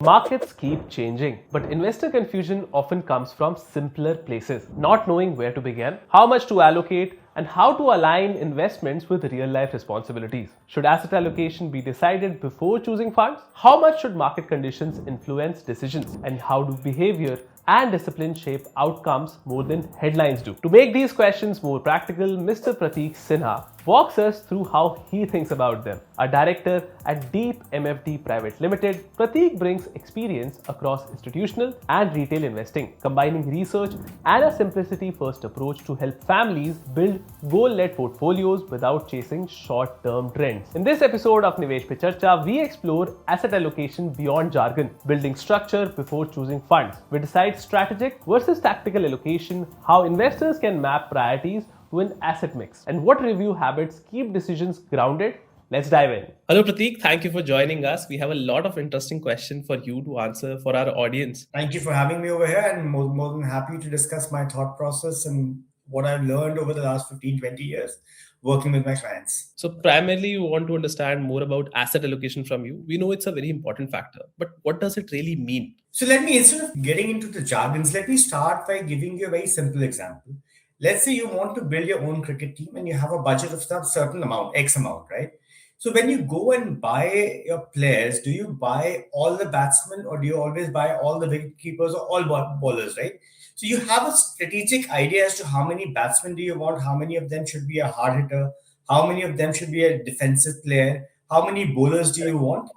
Markets keep changing, but investor confusion often comes from simpler places. Not knowing where to begin, how much to allocate, and how to align investments with real life responsibilities. Should asset allocation be decided before choosing funds? How much should market conditions influence decisions? And how do behavior and discipline shape outcomes more than headlines do? To make these questions more practical, Mr. Prateek Sinha walks us through how he thinks about them. A director at Deep MFD Pvt Limited, Prateek brings experience across institutional and retail investing, combining research and a simplicity-first approach to help families build goal-led portfolios without chasing short-term trends. In this episode of Nivesh Pe Charcha, we explore asset allocation beyond jargon, building structure before choosing funds. We decide strategic versus tactical allocation, how investors can map priorities to an asset mix, and what review habits keep decisions grounded. Let's dive in. Hello, Prateek. Thank you for joining us. We have a lot of interesting questions for you to answer for our audience. Thank you for having me over here, and more than happy to discuss my thought process and what I've learned over the last 15, 20 years working with my clients. So primarily you want to understand more about asset allocation from you. We know it's a very important factor, but what does it really mean? So let me, instead of getting into the jargons, let me start by giving you a very simple example. Let's say you want to build your own cricket team and you have a budget of some certain amount, X amount, right? So when you go and buy your players, do you buy all the batsmen or do you always buy all the wicket keepers or all bowlers, right? So you have a strategic idea as to how many batsmen do you want, how many of them should be a hard hitter, how many of them should be a defensive player, how many bowlers do you want?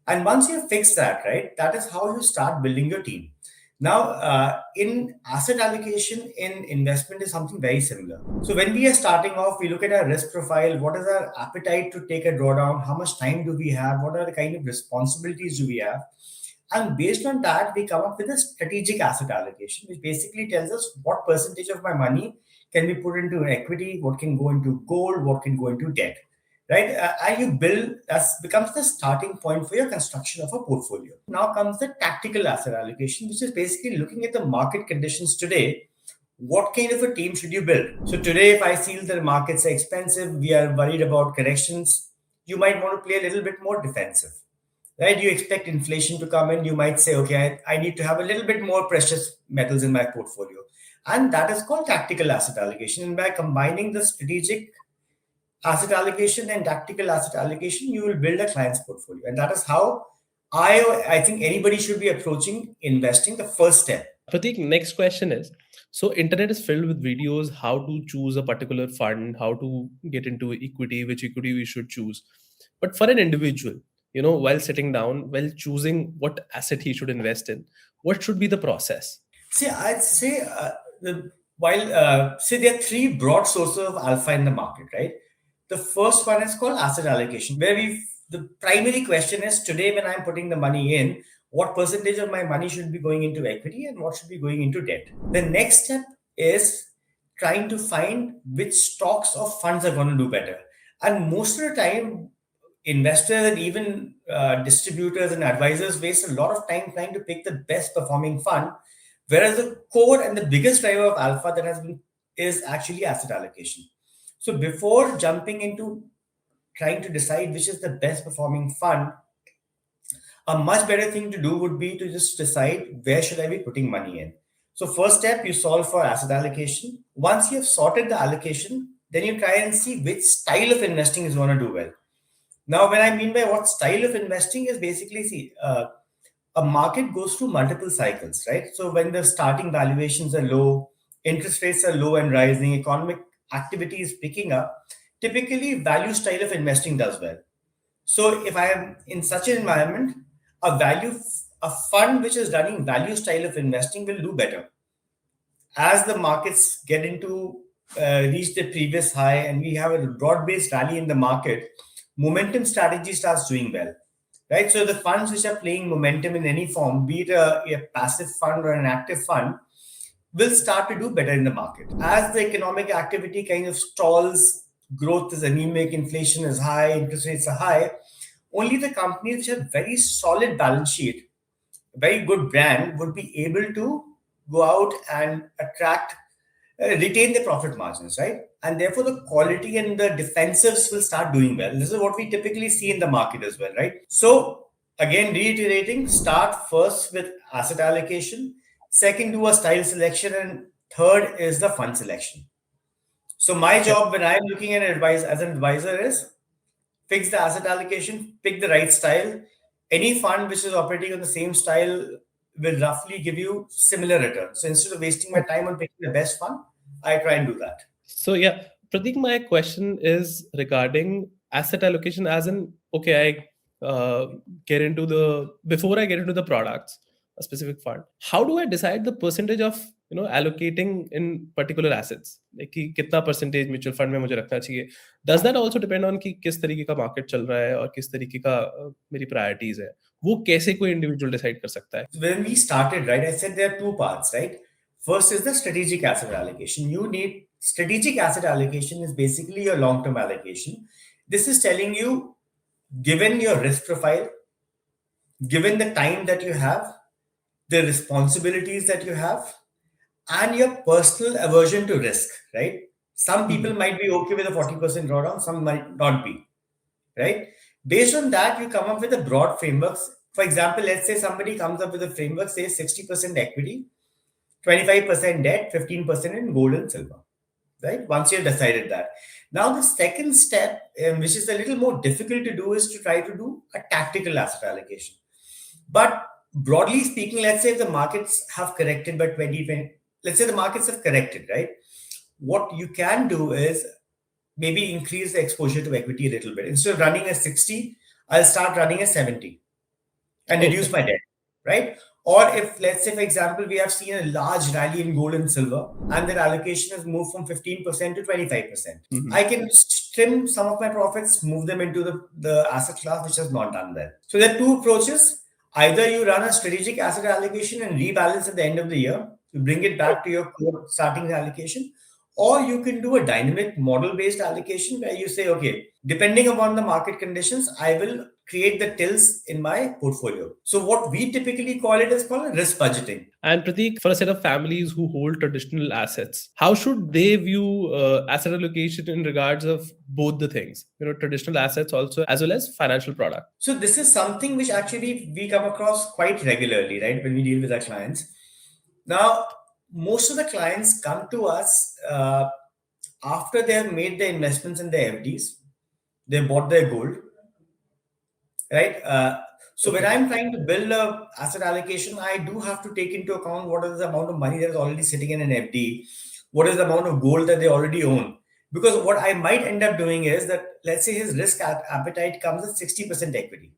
And once you fix that, right, that is how you start building your team. Now, in asset allocation, in investment is something very similar. So when we are starting off, we look at our risk profile. What is our appetite to take a drawdown? How much time do we have? What are the kind of responsibilities do we have? And based on that, we come up with a strategic asset allocation, which basically tells us what percentage of my money can be put into equity, what can go into gold, what can go into debt. Right, and you build, that becomes the starting point for your construction of a portfolio. Now comes the tactical asset allocation, which is basically looking at the market conditions today. What kind of a team should you build? So today, if I feel the markets are expensive, we are worried about corrections, you might want to play a little bit more defensive. Right, you expect inflation to come in, you might say, okay, I need to have a little bit more precious metals in my portfolio. And that is called tactical asset allocation. And by combining the strategic asset allocation and tactical asset allocation, you will build a client's portfolio. And that is how I think anybody should be approaching investing, the first step. Prateek, next question is, so internet is filled with videos, how to choose a particular fund, how to get into equity, which equity we should choose. But for an individual, while sitting down, while choosing what asset he should invest in, what should be the process? See, I'd say there are three broad sources of alpha in the market, right? The first one is called asset allocation, where the primary question is today when I'm putting the money in, what percentage of my money should be going into equity and what should be going into debt. The next step is trying to find which stocks or funds are going to do better. And most of the time, investors and even distributors and advisors waste a lot of time trying to pick the best performing fund, whereas the core and the biggest driver of alpha that has been is actually asset allocation. So before jumping into trying to decide which is the best performing fund, a much better thing to do would be to just decide where should I be putting money in. So first step, you solve for asset allocation. Once you have sorted the allocation, then you try and see which style of investing is going to do well. Now, when I mean by what style of investing is basically, a market goes through multiple cycles, right? So when the starting valuations are low, interest rates are low and rising, economic activity is picking up, typically value style of investing does well. So if I am in such an environment, a fund which is running value style of investing will do better. As the markets get into reach the previous high and we have a broad-based rally in the market, momentum strategy starts doing well. Right, so the funds which are playing momentum in any form, be it a passive fund or an active fund, will start to do better in the market. As the economic activity kind of stalls, growth is anemic, inflation is high, interest rates are high, only the companies which have very solid balance sheet, very good brand, would be able to go out and retain their profit margins, right? And therefore the quality and the defensives will start doing well. This is what we typically see in the market as well, right? So Again, reiterating, start first with asset allocation, second, do a style selection, and third is the fund selection. So my job when I'm looking at advice as an advisor is fix the asset allocation, pick the right style. Any fund which is operating on the same style will roughly give you similar return. So instead of wasting my time on picking the best fund, I try and do that. So yeah, Pratik, my question is regarding asset allocation as in, okay, get into the, before I get into the products, a specific fund, how do I decide the percentage of, allocating in particular assets? Like कि कितना percentage mutual fund में मुझे रखना चाहिए? Does that also depend on कि किस तरीके का market चल रहा है और किस तरीके का मेरी priorities है? वो कैसे कोई individual decide कर सकता है? When we started, right, I said there are two parts, right? First is the strategic asset allocation. You need strategic asset allocation is basically your long-term allocation. This is telling you, given your risk profile, given the time that you have, the responsibilities that you have, and your personal aversion to risk, right? Some people might be okay with a 40% drawdown, some might not be, right? Based on that, you come up with a broad frameworks. For example, let's say somebody comes up with a framework, say 60% equity, 25% debt, 15% in gold and silver, right? Once you've decided that. Now, the second step, which is a little more difficult to do, is to try to do a tactical asset allocation. But broadly speaking, let's say if the markets have corrected by 2020, let's say the markets have corrected, right? What you can do is maybe increase the exposure to equity a little bit. Instead of running a 60, I'll start running a 70 and reduce my debt, right? Or if, let's say, for example, we have seen a large rally in gold and silver and their allocation has moved from 15% to 25%. I can trim some of my profits, move them into the asset class which has not done that. So there are two approaches. Either you run a strategic asset allocation and rebalance at the end of the year, you bring it back to your core starting allocation, or you can do a dynamic model-based allocation where you say, okay, depending upon the market conditions, I will create the tills in my portfolio. So what we typically call it is called risk budgeting. And Prateek, for a set of families who hold traditional assets, how should they view asset allocation in regards of both the things, traditional assets also as well as financial product? So this is something which actually we come across quite regularly, right, when we deal with our clients. Now, most of the clients come to us after they have made the investments in their FDs, they bought their gold, right? So when I'm trying to build a asset allocation, I do have to take into account what is the amount of money that is already sitting in an FD, what is the amount of gold that they already own. Because what I might end up doing is that, let's say his risk appetite comes at 60% equity,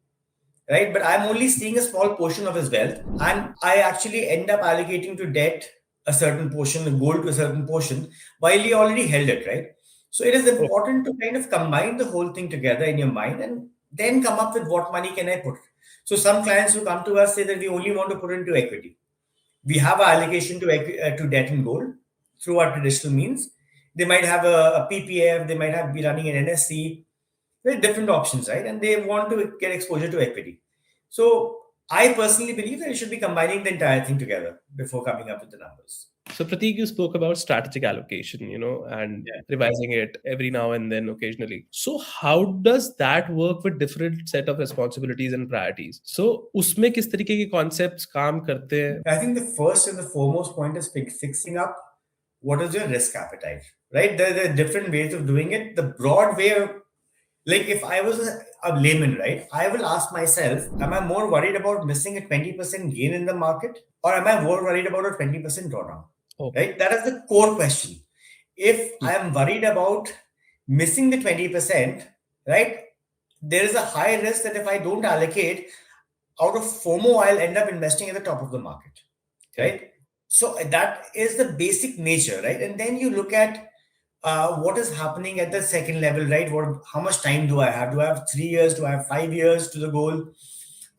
right? But I'm only seeing a small portion of his wealth, and I actually end up allocating to debt a certain portion, the gold to a certain portion, while he already held it, right? So it is important to kind of combine the whole thing together in your mind and then come up with what money can I put. So some clients who come to us say that we only want to put into equity. We have an allocation to debt and gold through our traditional means. They might have a PPF, they might be running an NSC. There are different options, right? And they want to get exposure to equity. So I personally believe that you should be combining the entire thing together before coming up with the numbers. So Prateek, you spoke about strategic allocation, and revising it every now and then occasionally. So how does that work with different set of responsibilities and priorities? So उसमें किस तरीके के concepts काम करते हैं? I think the first and the foremost point is fixing up what is your risk appetite, right? There are different ways of doing it. The broad way of, like if I was a layman, right, I will ask myself, am I more worried about missing a 20% gain in the market, or am I more worried about a 20% drawdown? Right? That is the core question. If I am worried about missing the 20%, right, there is a high risk that if I don't allocate, out of FOMO, I'll end up investing at the top of the market, right? So that is the basic nature, right? And then you look at what is happening at the second level, right? How much time do I have? Do I have 3 years? Do I have 5 years to the goal?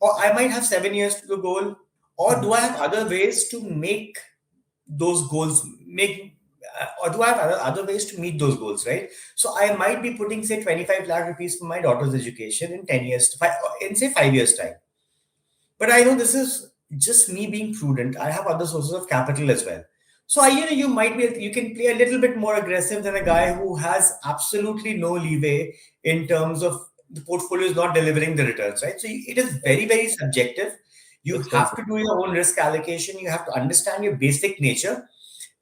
Or I might have 7 years to the goal. Or do I have other ways to make those goals, or do I have other ways to meet those goals, right? So I might be putting, say, 25 lakh rupees for my daughter's education in 10 years, in say 5 years time. But I know this is just me being prudent. I have other sources of capital as well. So you can play a little bit more aggressive than a guy who has absolutely no leeway in terms of the portfolio is not delivering the returns, right? So it is very, very subjective. You Makes sense. have to do your own risk allocation. You have to understand your basic nature,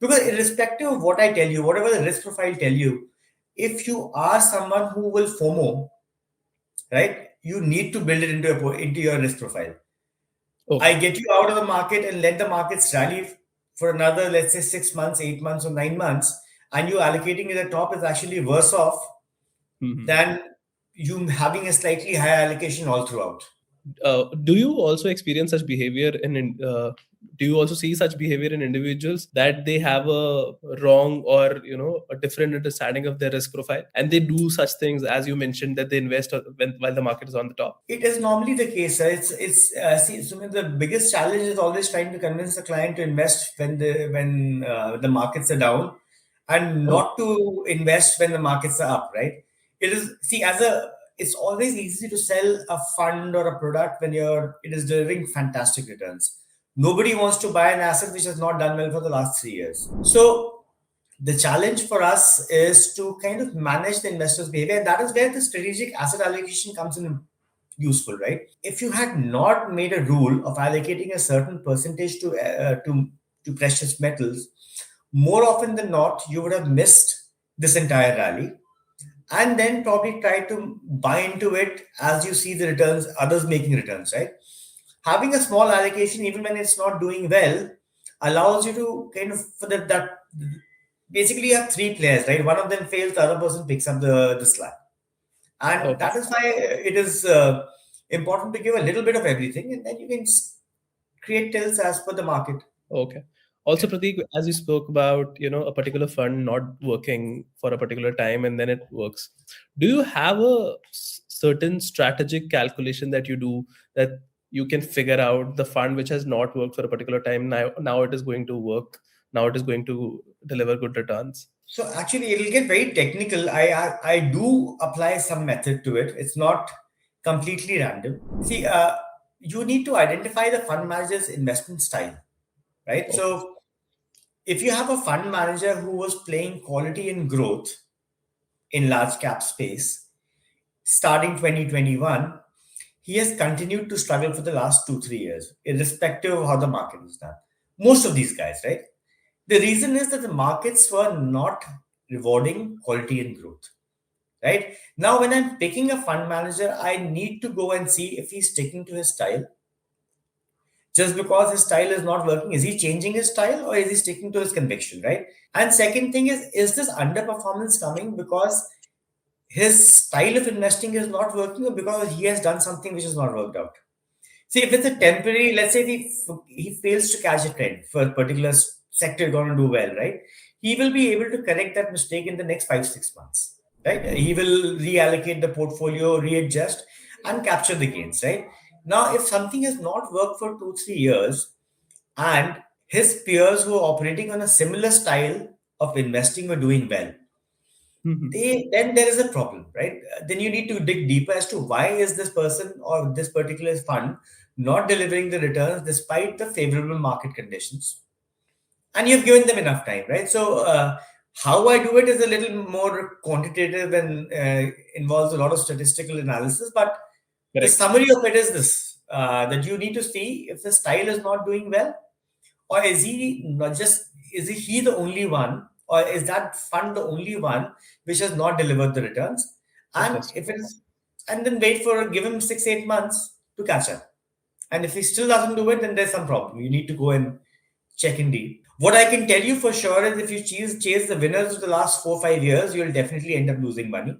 because irrespective of what I tell you, whatever the risk profile tell you, if you are someone who will FOMO, right, you need to build it into your risk profile. Okay. I get you out of the market and let the markets rally for another, let's say, 6 months, 8 months, or 9 months, and you allocating at the top is actually worse off than you having a slightly higher allocation all throughout. Do you also experience such behavior do you also see such behavior in individuals that they have a wrong or a different understanding of their risk profile, and they do such things as you mentioned, that they invest while the market is on the top? It is normally the case. See, Sumit, the biggest challenge is always trying to convince the client to invest when the markets are down, and Oh. not to invest when the markets are up. Right? It is see as a it's always easy to sell a fund or a product when it is delivering fantastic returns. Nobody wants to buy an asset which has not done well for the last 3 years. So the challenge for us is to kind of manage the investor's behavior, and that is where the strategic asset allocation comes in useful, right? If you had not made a rule of allocating a certain percentage to precious metals, more often than not, you would have missed this entire rally, and then probably try to buy into it as you see the returns, others making returns, right? Having a small allocation, even when it's not doing well, allows you to kind of for that basically you have three players, right? One of them fails, the other person picks up the slack. And Okay. that is why it is important to give a little bit of everything, and then you can create tilts as per the market. Okay. Also, Prateek, as you spoke about, a particular fund not working for a particular time and then it works. Do you have a certain strategic calculation that you do, that you can figure out the fund which has not worked for a particular time, now it is going to work, now it is going to deliver good returns? So actually, it'll get very technical. I do apply some method to it. It's not completely random. See, you need to identify the fund manager's investment style, right? Okay. So if you have a fund manager who was playing quality and growth in large cap space starting 2021, he has continued to struggle for the last 2 3 years, irrespective of how the market is done. Most of these guys, right? The reason is that the markets were not rewarding quality and growth. Right now, when I'm picking a fund manager, I need to go and see if he's sticking to his style. Just because his style is not working, is he changing his style or is he sticking to his conviction, right? And second thing is this underperformance coming because his style of investing is not working, or because he has done something which has not worked out? See, if it's a temporary, let's say he fails to catch a trend for a particular sector going to do well, right? He will be able to correct that mistake in the next 5 6 months, right? He will reallocate the portfolio, readjust, and capture the gains, right? Now, if something has not worked for 2 3 years, and his peers who are operating on a similar style of investing were doing well, then there is a problem, right? Then you need to dig deeper as to why is this person or this particular fund not delivering the returns despite the favorable market conditions, and you've given them enough time, right? So how I do it is a little more quantitative and involves a lot of statistical analysis, but the Correct. summary of it is this, that you need to see if the style is not doing well, or is he the only one, or is that fund the only one which has not delivered the returns? And Interesting. if it is, and then wait for give him 6 8 months to catch up. And if he still doesn't do it, then there's some problem. You need to go and check in deep. What I can tell you for sure is if you chase the winners of the last 4 5 years, you'll definitely end up losing money.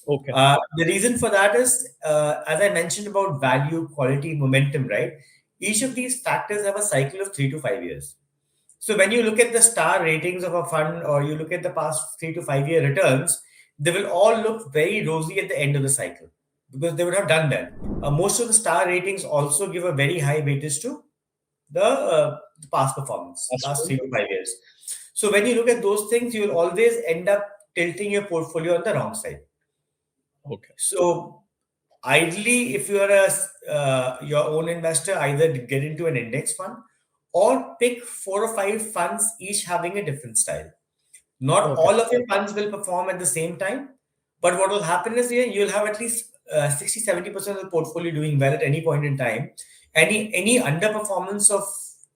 Okay. The reason for that is, as I mentioned about value, quality, momentum, right? Each of these factors have a cycle of 3 to 5 years. So when you look at the star ratings of a fund, or you look at the past 3 to 5 year returns, they will all look very rosy at the end of the cycle because they would have done well. Most of the star ratings also give a very high weightage to the past performance, That's last true. 3 to 5 years. So when you look at those things, you will always end up tilting your portfolio on the wrong side. Okay. So ideally, if you are your own investor, either get into an index fund or pick 4 or 5 funds, each having a different style. Not Okay. all of your funds will perform at the same time, but what will happen is you'll have at least 60-70% of the portfolio doing well at any point in time, any underperformance of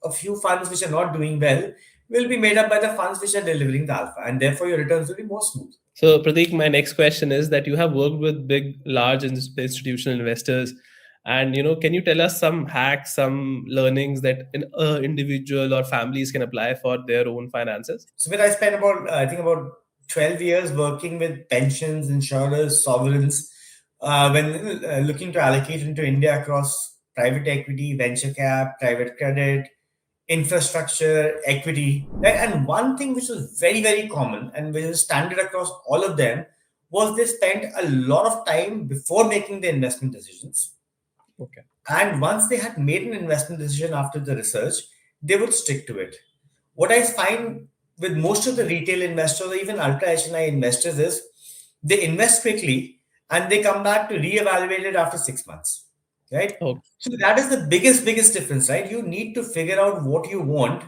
a few funds which are not doing well will be made up by the funds which are delivering the alpha, and therefore your returns will be more smooth. So, Prateek, my next question is that you have worked with big, large institutional investors, and can you tell us some hacks, some learnings that an individual or families can apply for their own finances? So, when I spent about 12 years working with pensions, insurers, sovereigns, when looking to allocate into India across private equity, venture cap, private credit, infrastructure, equity. Right? And one thing which was very, very common and which is standard across all of them was they spent a lot of time before making the investment decisions. Okay. And once they had made an investment decision after the research, they would stick to it. What I find with most of the retail investors or even ultra HNI investors is they invest quickly and they come back to reevaluate it after 6 months. Right? Okay. So that is the biggest difference, right? You need to figure out what you want,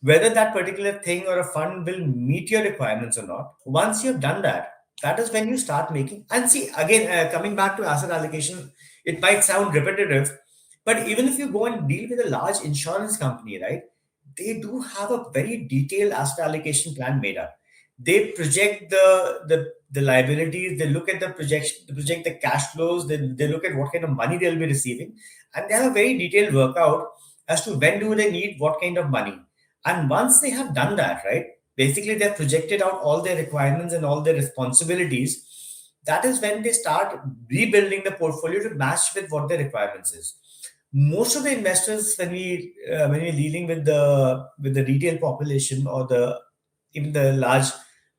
whether that particular thing or a fund will meet your requirements or not. Once you've done that, that is when you start making. And see, again, coming back to asset allocation, it might sound repetitive, but even if you go and deal with a large insurance company, right, they do have a very detailed asset allocation plan made up. They project the liabilities, they look at the projection, they project the cash flows, they look at what kind of money they'll be receiving, and they have a very detailed workout as to when do they need what kind of money. And once they have done that, right, basically they've projected out all their requirements and all their responsibilities. That is when they start rebuilding the portfolio to match with what their requirements is. Most of the investors, when we're dealing with the retail population or the even the large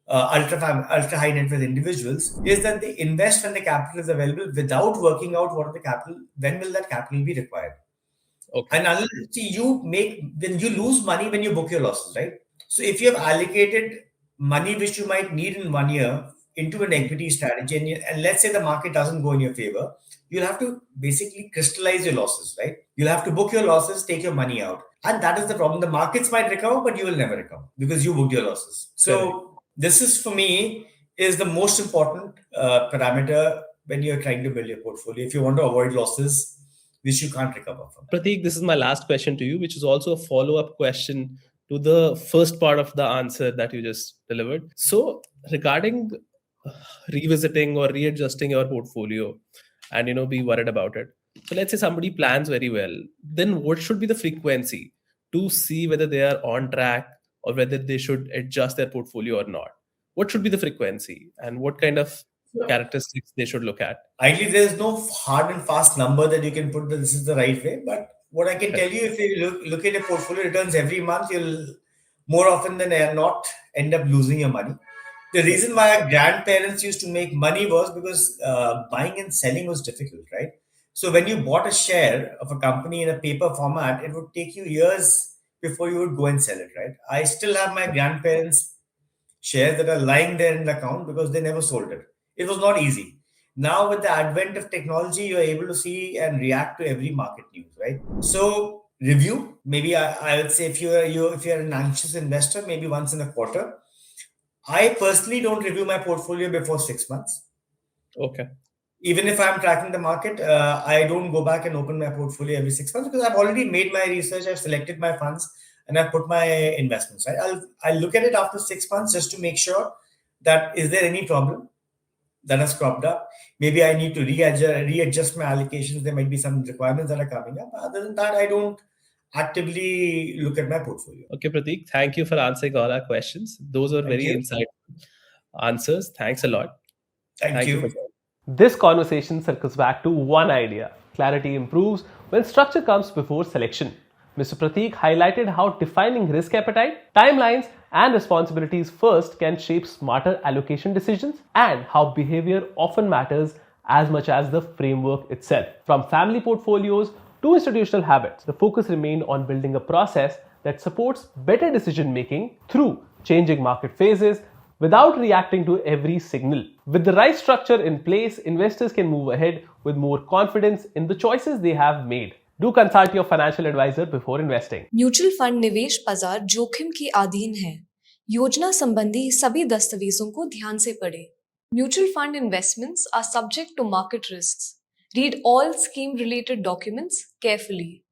ultra high net worth individuals, is that they invest when the capital is available without working out what the capital, when will that capital be required. Okay. And unless then you lose money when you book your losses, right? So if you have allocated money which you might need in 1 year into an equity strategy, and let's say the market doesn't go in your favor, you'll have to basically crystallize your losses, right? You'll have to book your losses, take your money out. And that is the problem. The markets might recover, but you will never recover because you booked your losses. So this is, for me, is the most important parameter when you're trying to build your portfolio. If you want to avoid losses, which you can't recover from. Prateek, this is my last question to you, which is also a follow-up question to the first part of the answer that you just delivered. So, regarding revisiting or readjusting your portfolio and be worried about it. So let's say somebody plans very well, then what should be the frequency to see whether they are on track or whether they should adjust their portfolio or not? What should be the frequency and what kind of characteristics they should look at? Ideally, there's no hard and fast number that you can put that this is the right way. But what I can tell you, if you look at your portfolio returns every month, you'll more often than not end up losing your money. The reason why our grandparents used to make money was because buying and selling was difficult, right? So when you bought a share of a company in a paper format, it would take you years before you would go and sell it, right? I still have my grandparents' shares that are lying there in the account because they never sold it. It was not easy. Now with the advent of technology, you're able to see and react to every market news, right? So review, maybe I would say if you're an anxious investor, maybe once in a quarter. I personally don't review my portfolio before 6 months. Okay. Even if I'm tracking the market, I don't go back and open my portfolio every 6 months because I've already made my research, I've selected my funds, and I've put my investments. Right? I'll look at it after 6 months just to make sure that is there any problem that has cropped up. Maybe I need to readjust my allocations. There might be some requirements that are coming up. Other than that, I don't actively look at my portfolio. Okay, Prateek, thank you for answering all our questions. Those are very insightful answers. Thanks a lot. Thank you. This conversation circles back to one idea. Clarity improves when structure comes before selection. Mr. Prateek highlighted how defining risk appetite, timelines, and responsibilities first can shape smarter allocation decisions, and how behavior often matters as much as the framework itself. From family portfolios to institutional habits, the focus remained on building a process that supports better decision making through changing market phases without reacting to every signal. With the right structure in place, investors can move ahead with more confidence in the choices they have made. Do consult your financial advisor before investing. Mutual fund निवेश बाजार जोखिम के अधीन है। योजना संबंधी सभी दस्तावेजों को ध्यान से पढ़ें। Mutual fund investments are subject to market risks. Read all scheme related documents carefully.